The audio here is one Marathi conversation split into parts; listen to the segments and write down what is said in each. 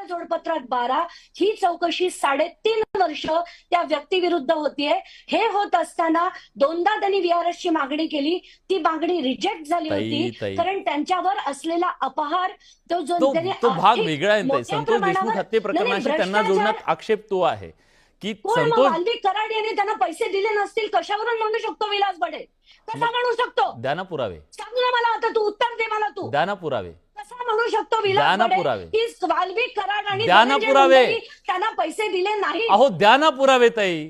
जोडपत्रात 12 ही चौकशी 3.5 वर्ष त्या व्यक्तीविरुद्ध होतीये. हे होत असताना दोनदा त्यांनी VRS ची मागणी केली, ती मागणी रिजेक्ट झाली होती कारण त्यांच्यावर असलेला अपहार तो भाग वेगळा आहे ताई. संतोष देशमुख हत्ये प्रकरणाशी त्यांना जोडण्यात आक्षेप तो आहे की संतोष वाल्मिक कराड यांनी त्यांना पैसे दिले नसतील कशावरून म्हणू शकतो विलास बडे? कसा म्हणू शकतो? द्या ना पुरावे. सांग ना मला, आता तू उत्तर दे मला. तू द्या ना पुरावे. कसा म्हणू शकतो विलास बडे की वाल्मिक कराड आणि त्यांना पैसे दिले नाही? अहो द्या ना पुरावे ताई.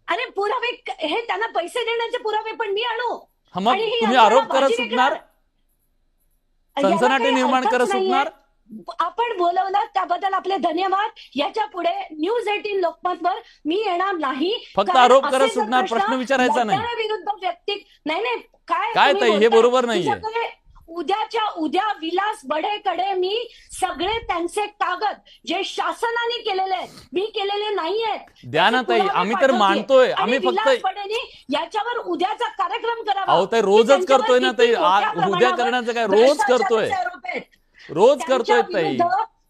अरे पुरावे हे त्यांना पैसे देण्याचे पुरावे पण मी आणू? मग तुम्ही आरोप करत सुटणार, सनसनाटी निर्माण करत सुटणार? आपण बोलवलं त्याबद्दल आपले धन्यवाद. याच्या पुढे न्यूज 18 लोकमतवर मी येणार नाही. फक्त आरोप करत सुटणार, प्रश्न विचारायचा नाही. विरुद्ध व्यक्ती नाही काय ताई, हे बरोबर नाहीये. उद्याच्या उद्या विलास बडेकडे मी सगळे त्यांचे कागद जे शासनाने केलेले आहेत, मी केलेले नाहीयेत, द्या ना ताई. आम्ही तर मानतोय, आम्ही फक्त याच्यावर उद्याचा कार्यक्रम करावा. अहो ताई रोजच करतोय ना ताई. उद्या करण्याचं काय, रोज करतोय ताई.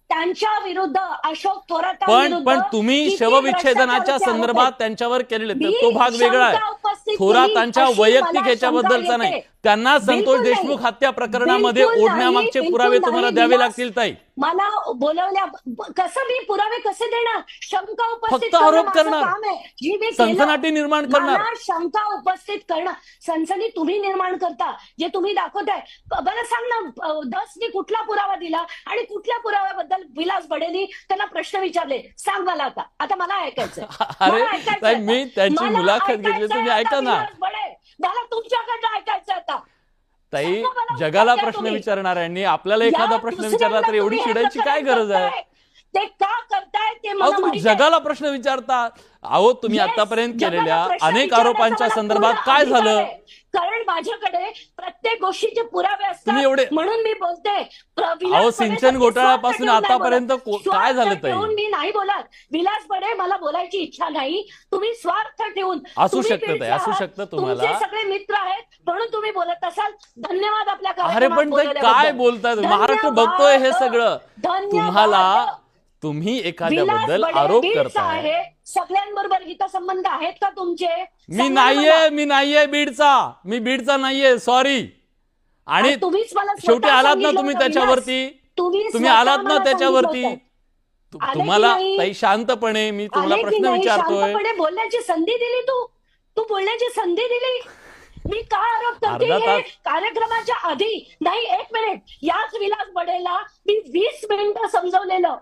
त्यांच्या विरुद्ध अशोक थोरात पण तुम्ही शवविच्छेदनाच्या संदर्भात त्यांच्यावर केलेले तो भाग वेगळा आहे. थोरातांच्या वैयक्तिक याच्याबद्दलचा नाही. त्यांना संतोष देशमुख हत्या प्रकरणामध्ये ओढण्यामागचे पुरावे तुम्हाला द्यावे लागतील ताई. मला बोलवल्या कसं मी पुरावे कसे देणार? शंका उपस्थित फक्त आरोप करणार, सनसनाटी निर्माण करणार. शंका उपस्थित करणं सनसनी तुम्ही निर्माण करता, जे तुम्ही दाखवताय. बरं सांग ना, दसनी कुठला पुरावा दिला आणि कुठल्या पुराव्याबद्दल विलास बडेंनी त्यांना प्रश्न विचारले? सांग मला. आता मला ऐकायचं. अरे मी त्यांची मुलाखत घेतली, तुम्ही ऐका ना. मला तुमच्याकडनं ऐकायचं आता. ताई जगाला प्रश्न विचारणाऱ्यांनी आपल्याला एखादा प्रश्न विचारला तर एवढी चिडायची काय गरज आहे? ते का करताय ते मला तुम्ही जगाला प्रश्न विचारता. अहो तुम्ही आतापर्यंत केलेल्या अनेक आरोपांच्या संदर्भात काय झालं? कारण माझ्याकडे प्रत्येक गोष्टीचे पुरावे असतात म्हणून मी बोलते. अहो सिंचन घोटाळ्यापासून आतापर्यंत काय झालं ताई? मी नाही बोलत विलास बडे, मला बोलायची इच्छा नाही. तुम्ही स्वार्थ ठेवून असू शकतं ताई, असू शकतं तुम्हाला. सगळे मित्र आहेत म्हणून तुम्ही बोलत असाल. धन्यवाद आपल्या. अरे पण ताई काय बोलताय? महाराष्ट्र बघतोय हे सगळं. तुम्ही एखाद्याबद्दल आरोप करताय. सगळ्यांबरोबर हितसंबंध आहेत का तुमचे? मी नाहीये बीडचा. मी बीडचा नाहीये, सॉरी. आणि शेवटी आलात ना तुम्ही त्याच्यावरती. तुम्ही आलात ना त्याच्यावरती. तुम्हाला ताई शांतपणे मी तुम्हाला प्रश्न विचारतोय. बोलण्याची संधी दिली तू बोलण्याची संधी दिली. मी का आरोप करते? कार्यक्रमाच्या आधी नाही, 1 मिनिट. याच विलास बडेला मी 20 मिनिटं समजवलेलं